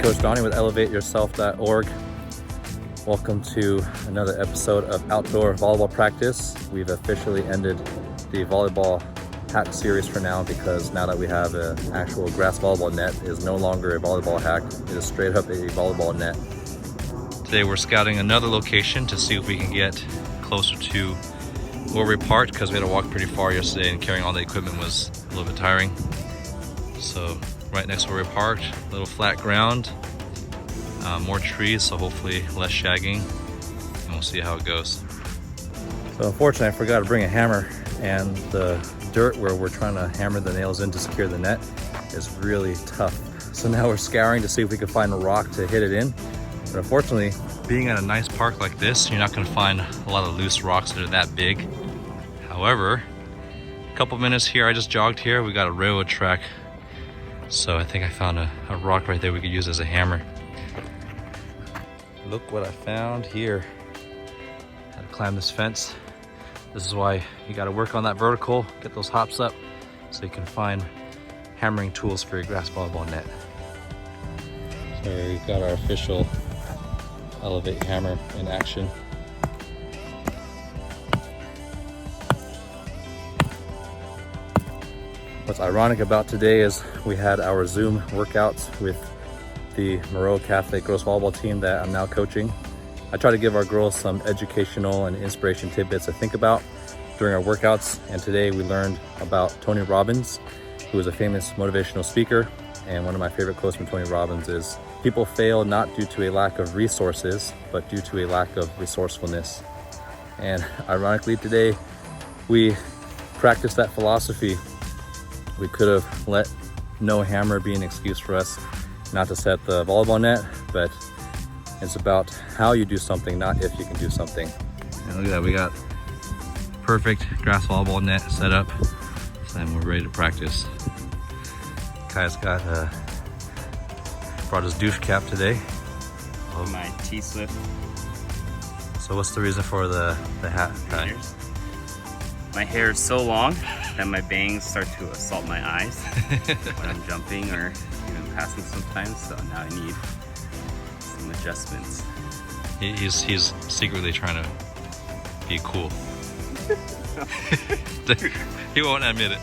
Coach Donny with ElevateYourself.org. Welcome to another episode of outdoor volleyball practice. We've officially ended the volleyball hack series for now, because now that we have an actual grass volleyball net, it is no longer a volleyball hack. It is straight up a volleyball net. Today we're scouting another location to see if we can get closer to where we parked, because we had to walk pretty far yesterday and carrying all the equipment was a little bit tiring. So right next to where we parked, a little flat ground, more trees, so hopefully less shagging, and we'll see how it goes. So unfortunately I forgot to bring a hammer, and the dirt where we're trying to hammer the nails in to secure the net is really tough. So now we're scouring to see if we can find a rock to hit it in. But unfortunately, being at a nice park like this, you're not going to find a lot of loose rocks that are that big. However, a couple minutes here, I just jogged here, we got a railroad track. So I think I found a rock right there we could use as a hammer. Look what I found here. Had to climb this fence. This is why you got to work on that vertical, get those hops up, so you can find hammering tools for your grass volleyball net. So we've got our official Elevate hammer in action. What's ironic about today is we had our Zoom workouts with the Moreau Catholic girls volleyball team that I'm now coaching. I try to give our girls some educational and inspiration tidbits to think about during our workouts, and today we learned about Tony Robbins, who is a famous motivational speaker. And one of my favorite quotes from Tony Robbins is, "People fail not due to a lack of resources, but due to a lack of resourcefulness." And ironically today, we practiced that philosophy. We could have let no hammer be an excuse for us not to set the volleyball net, but it's about how you do something, not if you can do something. And look at that, we got perfect grass volleyball net set up, and we're ready to practice. Kai's got brought his douche cap today. My T-slip. So what's the reason for the hat, Kai? My hair is so long that my bangs start to assault my eyes when I'm jumping or even passing sometimes, so now I need some adjustments. He's secretly trying to be cool. He won't admit it.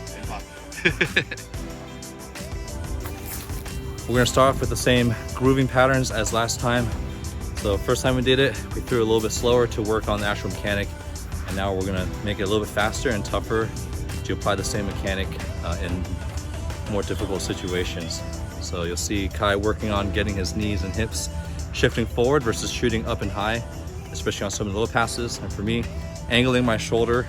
We're gonna start off with the same grooving patterns as last time. So first time we did it, we threw a little bit slower to work on the actual mechanic, and now we're gonna make it a little bit faster and tougher to apply the same mechanic in more difficult situations. So you'll see Kai working on getting his knees and hips shifting forward versus shooting up and high, especially on some of the low passes. And for me, angling my shoulder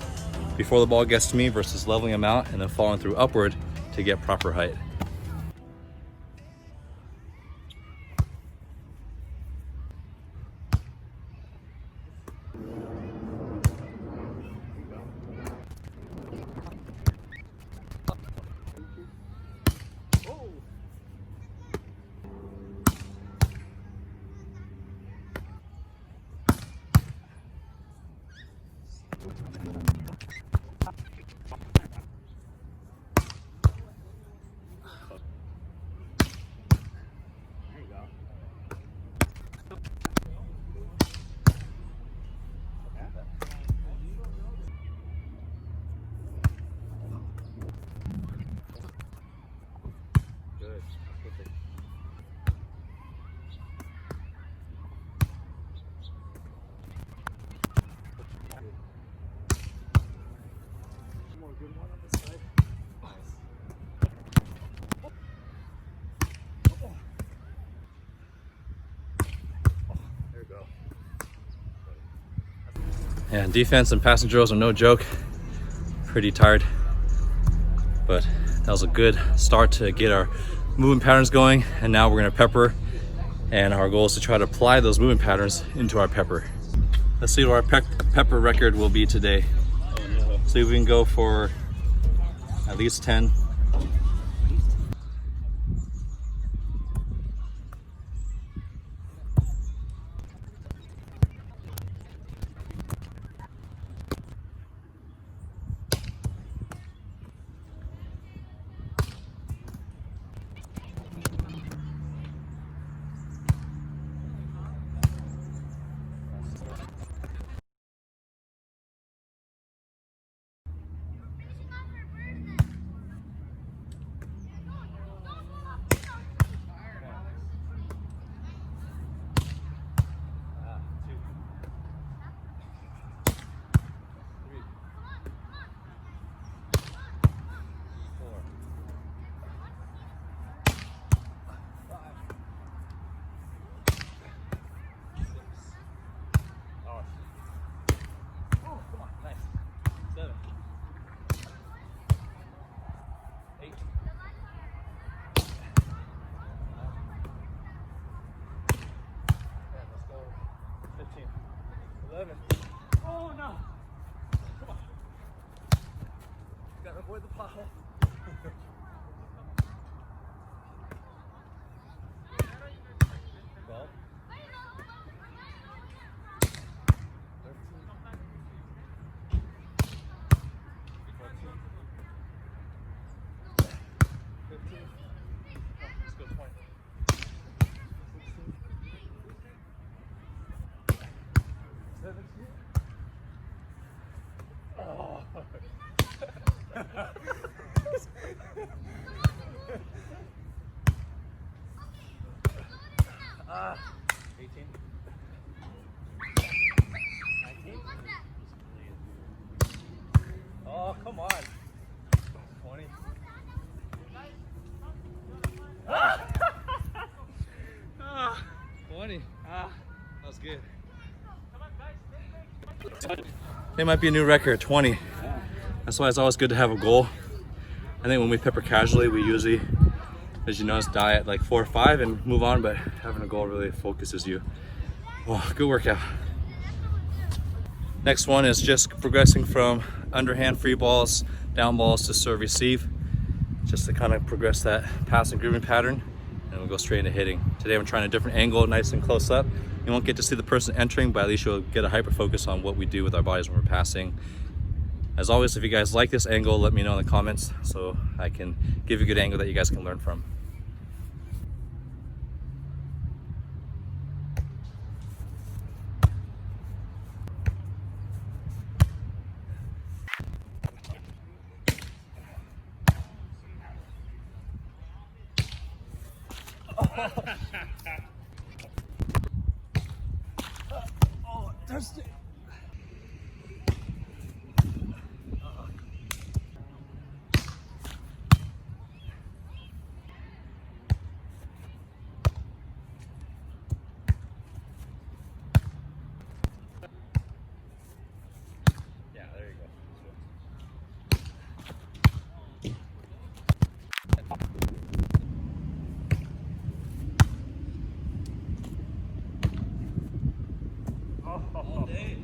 before the ball gets to me versus leveling them out and then following through upward to get proper height. And defense and passing drills are no joke. Pretty tired, but that was a good start to get our movement patterns going. And now we're gonna pepper, and our goal is to try to apply those movement patterns into our pepper. Let's see what our pepper record will be today. See if we can go for at least 10. Avoid the pothole. Well. 15. Let's go 20. 16. 17. Oh. 18. 19. Oh, come on. 20. Ah! 20. That was good. It might be a new record, 20. That's why it's always good to have a goal. I think when we pepper casually, we usually, as you notice, die at like 4 or 5 and move on, but having a goal really focuses you. Well, good workout. Next one is just progressing from underhand free balls, down balls to serve receive, just to kind of progress that passing grooving pattern, and we'll go straight into hitting. Today I'm trying a different angle, nice and close up. You won't get to see the person entering, but at least you'll get a hyper focus on what we do with our bodies when we're passing. As always, if you guys like this angle, let me know in the comments so I can give you a good angle that you guys can learn from. Oh, touched it. Yeah, there you go. All day.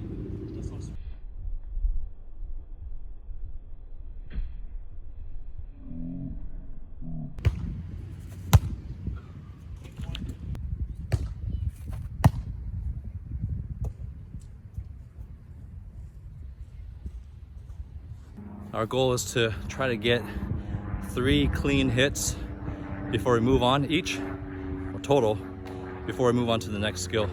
Our goal is to try to get 3 clean hits before we move on each, or total, before we move on to the next skill.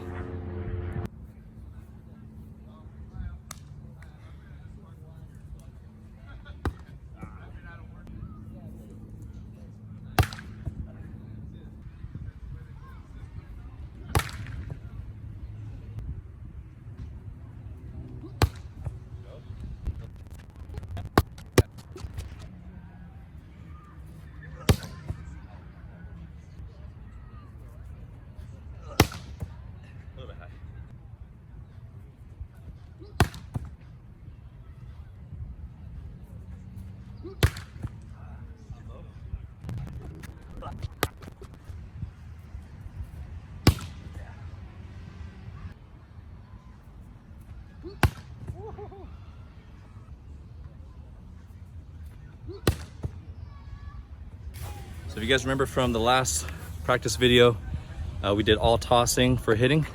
So if you guys remember from the last practice video, we did all tossing for hitting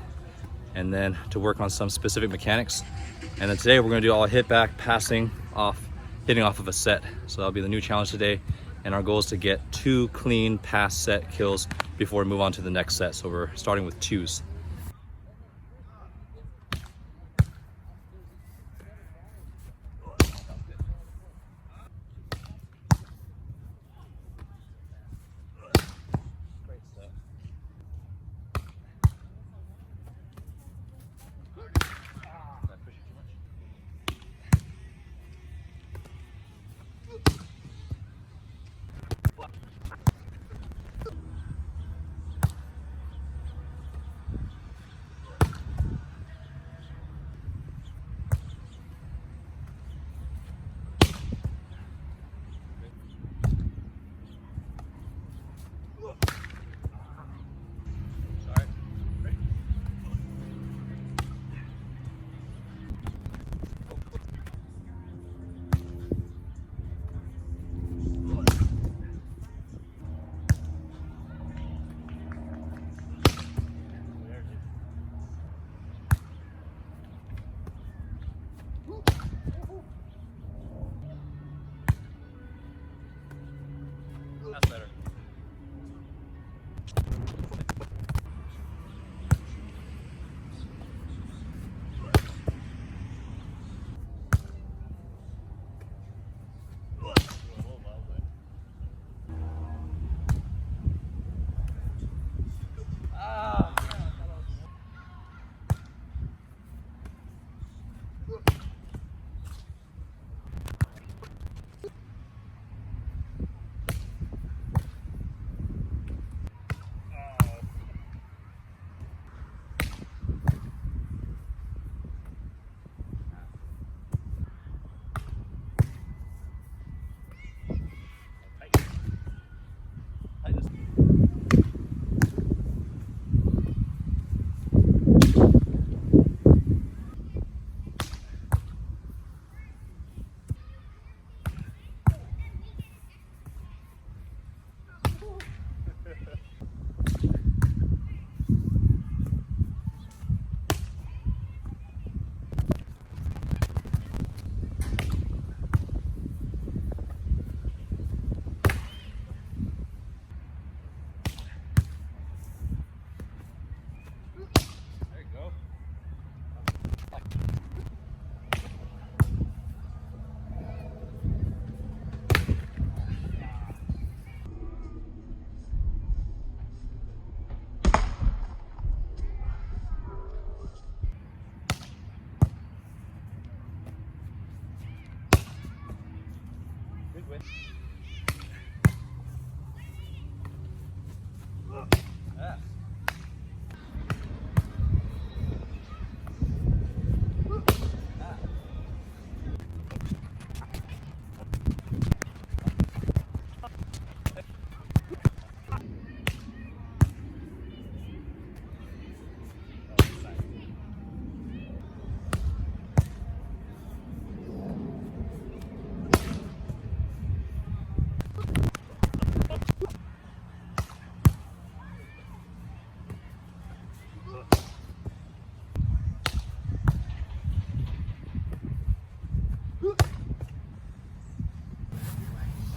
and then to work on some specific mechanics. And then today we're gonna do all hit back, passing off, hitting off of a set. So that'll be the new challenge today. And our goal is to get 2 clean pass set kills before we move on to the next set. So we're starting with 2s.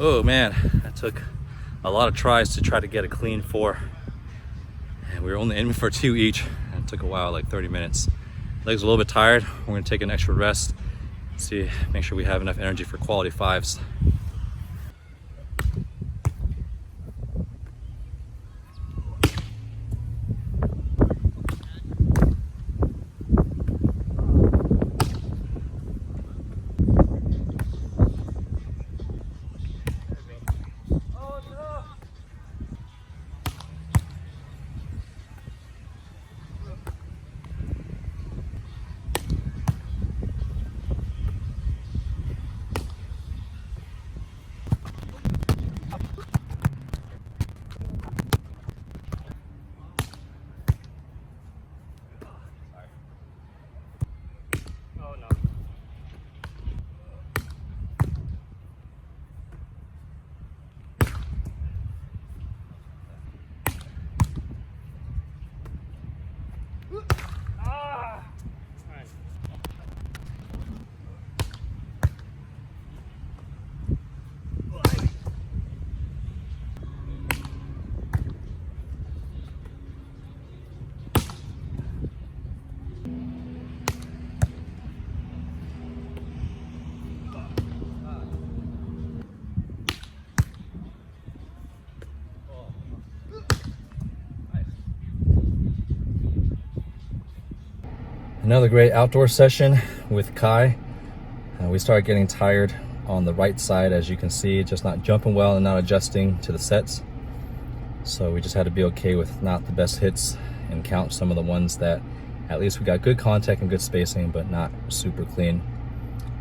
Oh man, that took a lot of tries to try to get a clean 4. And we were only aiming for 2 each. And it took a while, like 30 minutes. Legs a little bit tired. We're gonna take an extra rest. See, make sure we have enough energy for quality 5s. Another great outdoor session with Kai. We started getting tired on the right side, as you can see, just not jumping well and not adjusting to the sets. So we just had to be okay with not the best hits and count some of the ones that at least we got good contact and good spacing, but not super clean.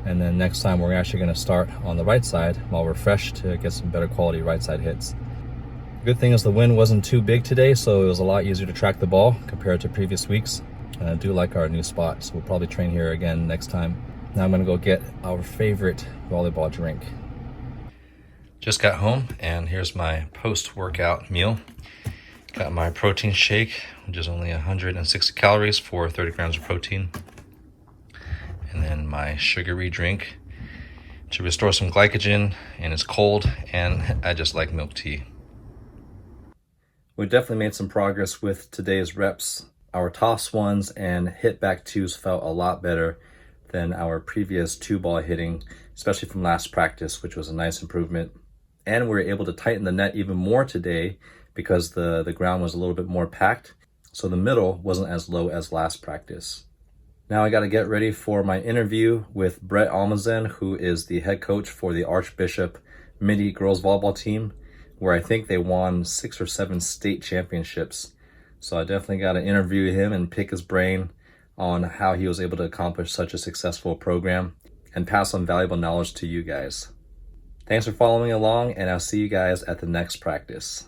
And then next time we're actually gonna start on the right side while we're fresh to get some better quality right side hits. Good thing is the wind wasn't too big today, so it was a lot easier to track the ball compared to previous weeks. And I do like our new spot, so we'll probably train here again next time. Now I'm gonna go get our favorite volleyball drink. Just got home, and here's my post-workout meal. Got my protein shake, which is only 160 calories for 30 grams of protein. And then my sugary drink to restore some glycogen, and it's cold, and I just like milk tea. We definitely made some progress with today's reps. Our toss ones and hit back 2s felt a lot better than our previous 2-ball hitting, especially from last practice, which was a nice improvement. And we were able to tighten the net even more today because the ground was a little bit more packed, so the middle wasn't as low as last practice. Now I got to get ready for my interview with Brett Almazen, who is the head coach for the Archbishop Midi girls volleyball team, where I think they won 6 or 7 state championships. So I definitely got to interview him and pick his brain on how he was able to accomplish such a successful program and pass on valuable knowledge to you guys. Thanks for following along, and I'll see you guys at the next practice.